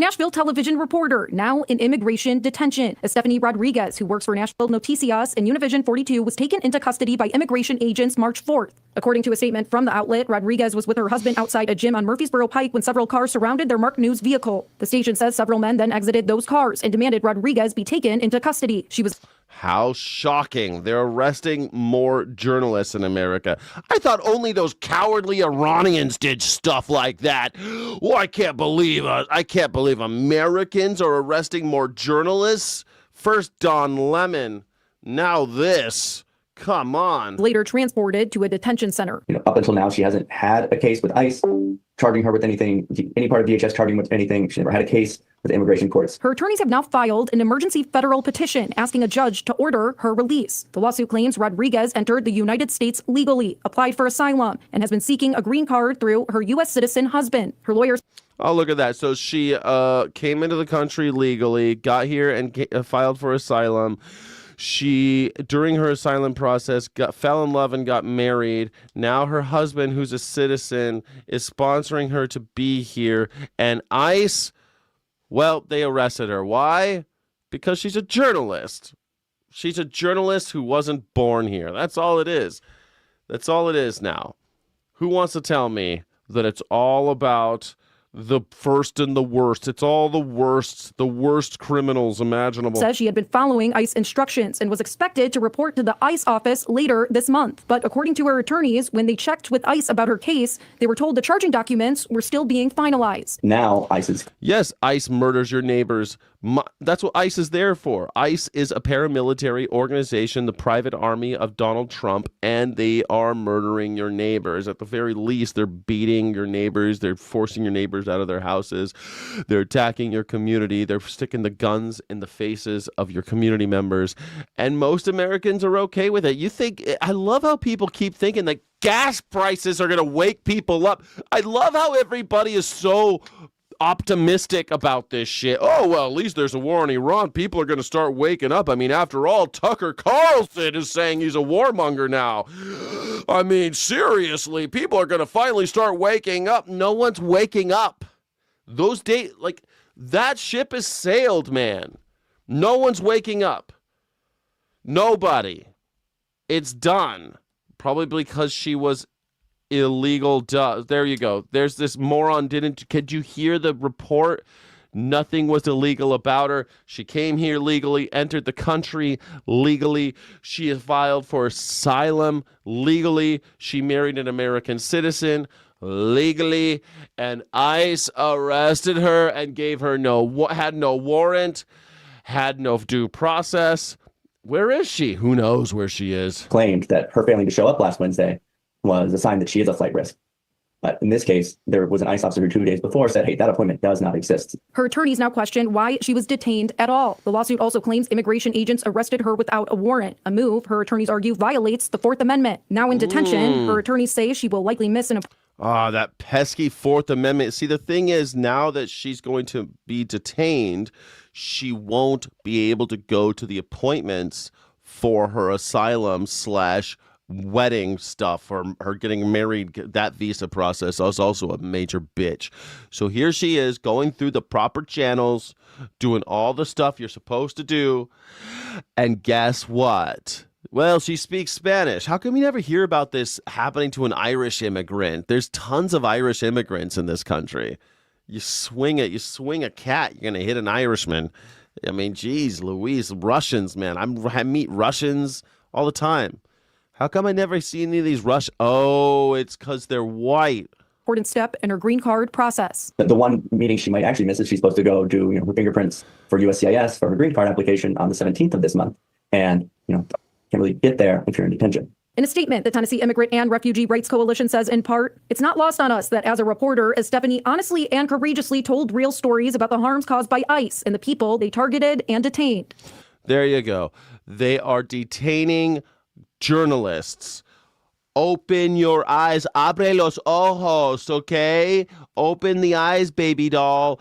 Nashville television reporter, now in immigration detention. Stephanie Rodriguez, who works for Nashville Noticias and Univision 42, was taken into custody by immigration agents March 4th. According to a statement from the outlet, Rodriguez was with her husband outside a gym on Murfreesboro Pike when several cars surrounded their marked news vehicle. The station says several men then exited those cars and demanded Rodriguez be taken into custody. She was... How shocking. They're arresting more journalists in America. I thought only those cowardly Iranians did stuff like that. Oh, I can't believe Americans are arresting more journalists. First Don Lemon, now this. Come on. Later transported to a detention center. Up until now, she hasn't had a case with ICE charging her with anything, any part of DHS charging with anything. She never had a case with the immigration courts. Her attorneys have now filed an emergency federal petition asking a judge to order her release. The lawsuit claims Rodriguez entered the United States legally, applied for asylum, and has been seeking a green card through her U.S. citizen husband. Her lawyers... Oh, look at that. So she came into the country legally, got here and filed for asylum. She, during her asylum process, fell in love and got married. Now her husband, who's a citizen, is sponsoring her to be here. And ICE, well, they arrested her. Why? Because she's a journalist. She's a journalist who wasn't born here. That's all it is. That's all it is now. Who wants to tell me that it's all about the first and the worst? It's all the worst criminals imaginable. Says she had been following ICE instructions and was expected to report to the ICE office later this month. But according to her attorneys, when they checked with ICE about her case, they were told the charging documents were still being finalized. Now ICE is... Yes, ICE murders your neighbors. That's what ICE is there for. ICE is a paramilitary organization, the private army of Donald Trump, and they are murdering your neighbors. At the very least, they're beating your neighbors. They're forcing your neighbors out of their houses. They're attacking your community. They're sticking the guns in the faces of your community members. And most Americans are okay with it. I love how people keep thinking that gas prices are going to wake people up. I love how everybody is so optimistic about this shit. Oh, well, at least there's a war in Iran. People are going to start waking up. I mean, after all, Tucker Carlson is saying he's a warmonger now. I mean, seriously, people are going to finally start waking up. No one's waking up. Those days, that ship has sailed, man. No one's waking up. Nobody. It's done. Probably because she was illegal. There you go. There's this moron. Could you hear the report? Nothing was illegal about her. She came here legally, entered the country legally. She has filed for asylum legally. She married an American citizen legally, and ICE arrested her and gave her had no warrant, had no due process. Where is she? Who knows where she is? Claimed that her failing to show up last Wednesday was a sign that she is a flight risk. But in this case, there was an ICE officer who 2 days before said, hey, that appointment does not exist. Her attorneys now question why she was detained at all. The lawsuit also claims immigration agents arrested her without a warrant, a move her attorneys argue violates the Fourth Amendment. Now in detention, her attorneys say she will likely miss an... that pesky Fourth Amendment. See, the thing is, now that she's going to be detained, she won't be able to go to the appointments for her asylum / wedding stuff, or her getting married. That visa process is also a major bitch. So here she is going through the proper channels, doing all the stuff you're supposed to do. And guess what? Well, she speaks Spanish. How come we never hear about this happening to an Irish immigrant? There's tons of Irish immigrants in this country. You swing a cat, you're going to hit an Irishman. I mean, geez, Louise, Russians, man. I meet Russians all the time. How come I never see any of these Russians? Oh, it's because they're white. Important step in her green card process. The one meeting she might actually miss is she's supposed to go do her fingerprints for USCIS for her green card application on the 17th of this month. And, can't really get there if you're in detention. In a statement, the Tennessee Immigrant and Refugee Rights Coalition says, in part, it's not lost on us that as a reporter, as Stephanie honestly and courageously told real stories about the harms caused by ICE and the people they targeted and detained. There you go. They are detaining journalists. Open your eyes. Abre los ojos, okay? Open the eyes, baby doll.